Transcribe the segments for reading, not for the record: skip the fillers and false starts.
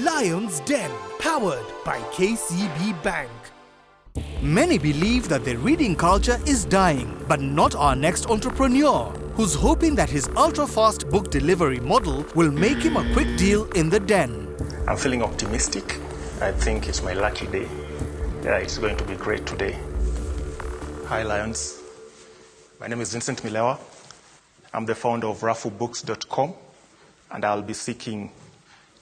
Lion's Den, powered by KCB Bank. Many believe that the reading culture is dying, but not our next entrepreneur, who's hoping that his ultra-fast book delivery model will make him a quick deal in the den. I'm feeling optimistic. I think it's my lucky day. Yeah, it's going to be great today. Hi, Lions. My name is Vincent Milewa. I'm the founder of RAFUbooks.com, and I'll be seeking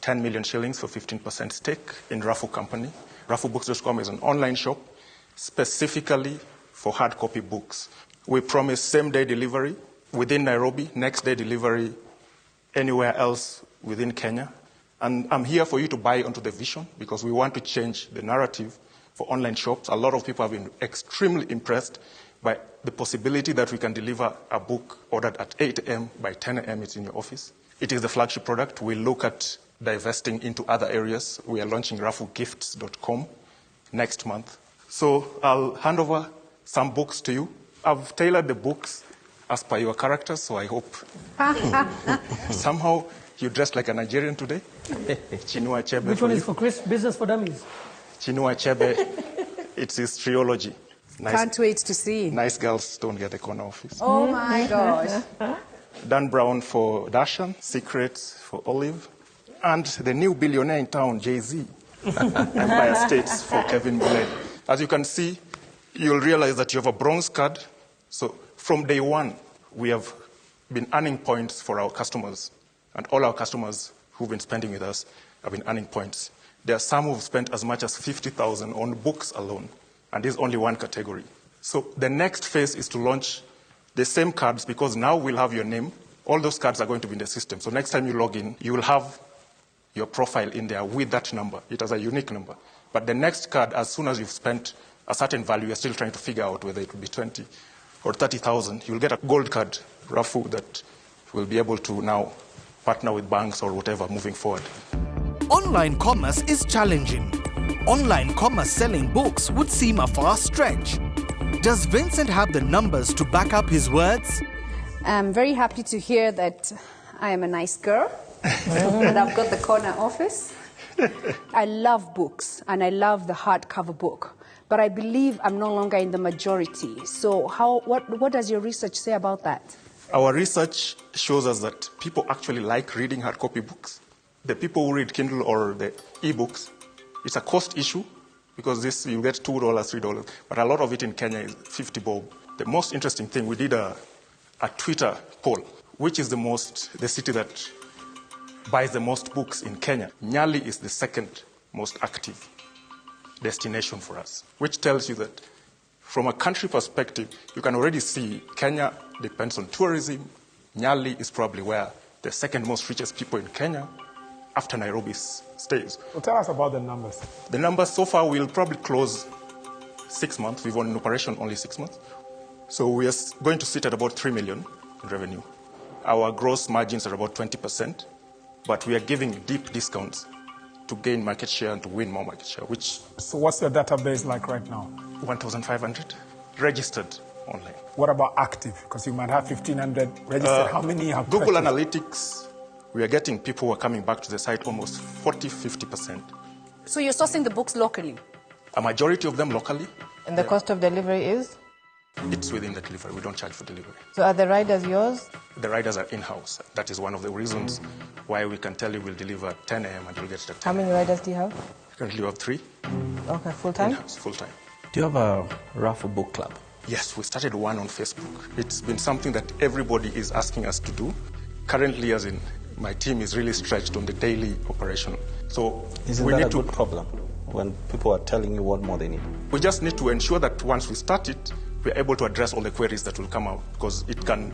10 million shillings for 15% stake in RAFU company. RAFUbooks.com is an online shop specifically for hard copy books. We promise same-day delivery within Nairobi, next-day delivery anywhere else within Kenya. And I'm here for you to buy onto the vision because we want to change the narrative for online shops. A lot of people have been extremely impressed by the possibility that we can deliver a book ordered at 8 a.m. by 10 a.m. it's in your office. It is the flagship product. We look at divesting into other areas. We are launching RAFUgifts.com next month. So I'll hand over some books to you. I've tailored the books as per your characters, so I hope somehow you dressed like a Nigerian today. Chinua Achebe. Which one is for Chris? Business for Dummies? Chinua Achebe, it's his trilogy. Nice, can't wait to see. Nice Girls Don't Get the Corner Office. Oh my gosh. Dan Brown for Darshan, Secrets for Olive, and the new billionaire in town, Jay-Z, Empire States for Kevin Glenn. As you can see, you'll realize that you have a bronze card. So from day one, we have been earning points for our customers. And all our customers who've been spending with us have been earning points. There are some who've spent as much as 50,000 on books alone. And this is only one category. So the next phase is to launch the same cards because now we'll have your name. All those cards are going to be in the system. So next time you log in, you will have your profile in there with that number. It has a unique number. But the next card, as soon as you've spent a certain value, you're still trying to figure out whether it will be 20 or 30,000, you'll get a gold card, RAFU, that will be able to now partner with banks or whatever moving forward. Online commerce is challenging. Online commerce selling books would seem a far stretch. Does Vincent have the numbers to back up his words? I'm very happy to hear that I am a nice girl and I've got the corner office. I love books and I love the hardcover book, but I believe I'm no longer in the majority. So what does your research say about that? Our research shows us that people actually like reading hard copy books. The people who read Kindle or the e-books, it's a cost issue because this you get $2, $3, but a lot of it in Kenya is 50 bob. The most interesting thing, we did a Twitter poll, which is the city that buys the most books in Kenya. Nyali is the second most active destination for us, which tells you that from a country perspective, you can already see Kenya depends on tourism. Nyali is probably where the second most richest people in Kenya after Nairobi stays. Well, tell us about the numbers. The numbers so far, we'll probably close 6 months. We've been in operation only 6 months. So we are going to sit at about 3 million in revenue. Our gross margins are about 20%, but we are giving deep discounts to gain market share and to win more market share, which... So what's your database like right now? 1,500 registered online. What about active? Because you might have 1,500 registered. How many have Google purchased? Analytics, we are getting people who are coming back to the site almost 40-50%. So you're sourcing the books locally? A majority of them locally. And the cost of delivery is? It's within the delivery. We don't charge for delivery. So are the riders yours? The riders are in-house. That is one of the reasons why we can tell you we'll deliver at 10 a.m. and you'll get it at 10 How many riders do you have? Currently we have 3. Okay, full-time? In-house, full-time. Do you have a RAFU book club? Yes, we started one on Facebook. It's been something that everybody is asking us to do. Currently, as in, my team is really stretched on the daily operation. So Isn't we that need a good problem when people are telling you what more they need? We just need to ensure that once we start it, we're able to address all the queries that will come out, because it can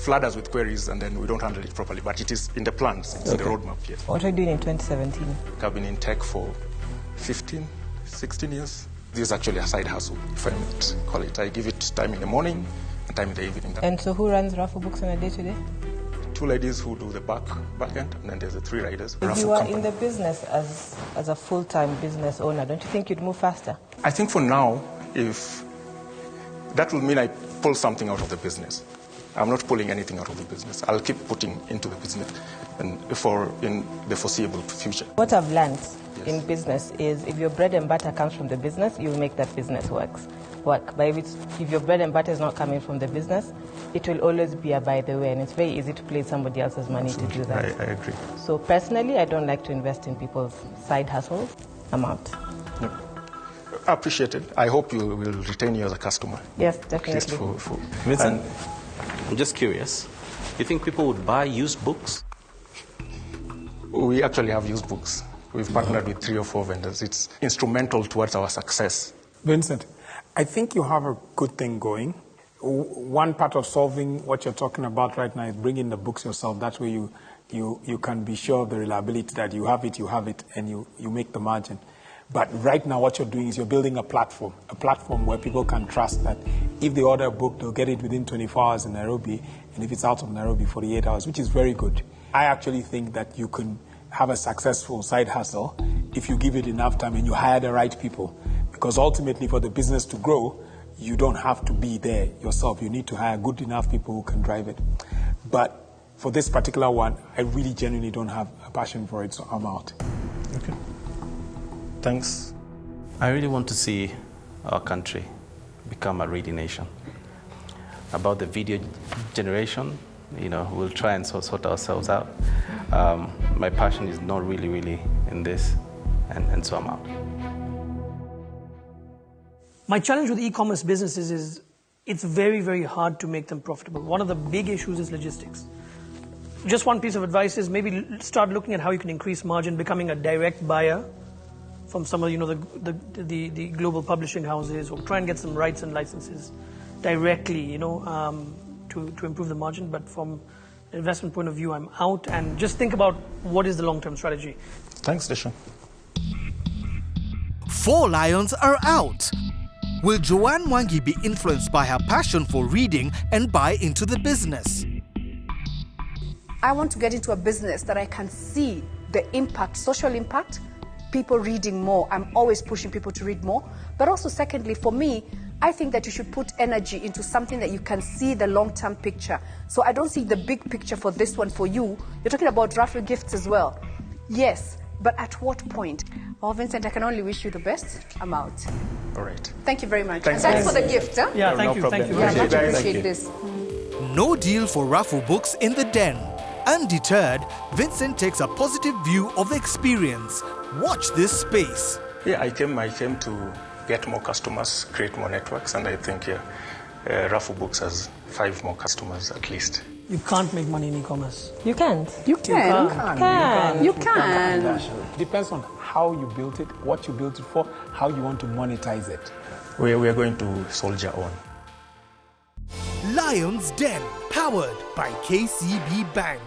flood us with queries and then we don't handle it properly. But it is in the plans, it's in the roadmap, yes. What are you doing in 2017? I've been in tech for 15, 16 years. This is actually a side hustle, if I might call it. I give it time in the morning and time in the evening. And so who runs RAFU Books on a day-to-day? 2 ladies who do the back end, and then there's the 3 riders. If you are in the business as a full-time business owner, don't you think you'd move faster? I think for now, if that will mean I pull something out of the business. I'm not pulling anything out of the business. I'll keep putting into the business and in the foreseeable future. What I've learned in business is if your bread and butter comes from the business, you'll make that business work. But if your bread and butter is not coming from the business, it will always be a by the way, and it's very easy to play somebody else's money Absolutely. to do that. I agree. So personally, I don't like to invest in people's side hustles. I'm out. No. I appreciate it. I hope you will retain you as a customer. Yes, At least definitely. Vincent, I'm just curious. You think people would buy used books? We actually have used books. We've partnered with 3 or 4 vendors. It's instrumental towards our success. Vincent, I think you have a good thing going. One part of solving what you're talking about right now is bringing the books yourself. That way you can be sure of the reliability that you have it, and you make the margin. But right now what you're doing is you're building a platform where people can trust that if they order a book, they'll get it within 24 hours in Nairobi, and if it's out of Nairobi, 48 hours, which is very good. I actually think that you can have a successful side hustle if you give it enough time and you hire the right people. Because ultimately for the business to grow, you don't have to be there yourself. You need to hire good enough people who can drive it. But for this particular one, I really genuinely don't have a passion for it, so I'm out. Okay. Thanks. I really want to see our country become a reading nation. About the video generation, we'll try and sort ourselves out. My passion is not really in this, and so I'm out. My challenge with e-commerce businesses is it's very, very hard to make them profitable. One of the big issues is logistics. Just one piece of advice is maybe start looking at how you can increase margin, becoming a direct buyer from some of the global publishing houses, or try and get some rights and licenses directly, to improve the margin. But from an investment point of view, I'm out, and just think about what is the long-term strategy. Thanks, Deshaun. 4 lions are out. Will Joanne Mwangi be influenced by her passion for reading and buy into the business? I want to get into a business that I can see the impact, social impact, people reading more. I'm always pushing people to read more. But also secondly, for me, I think that you should put energy into something that you can see the long-term picture. So I don't see the big picture for this one for you. You're talking about RAFU gifts as well. Yes, but at what point? Oh, Vincent, I can only wish you the best. I'm out. All right. Thank you very much. Thanks. Thanks for the gift. Huh? Yeah, No thank you. problem. Thank you. Yeah, very much much. appreciate this. No deal for RAFU books in the den. Undeterred, Vincent takes a positive view of the experience. Watch this space. Yeah, I came to get more customers, create more networks, and I think RAFU Books has 5 more customers at least. You can't make money in e-commerce. You can't. You can. You It can. depends on how you built it, what you built it for, how you want to monetize it. We are going to soldier on. Lion's Den, powered by KCB Bank.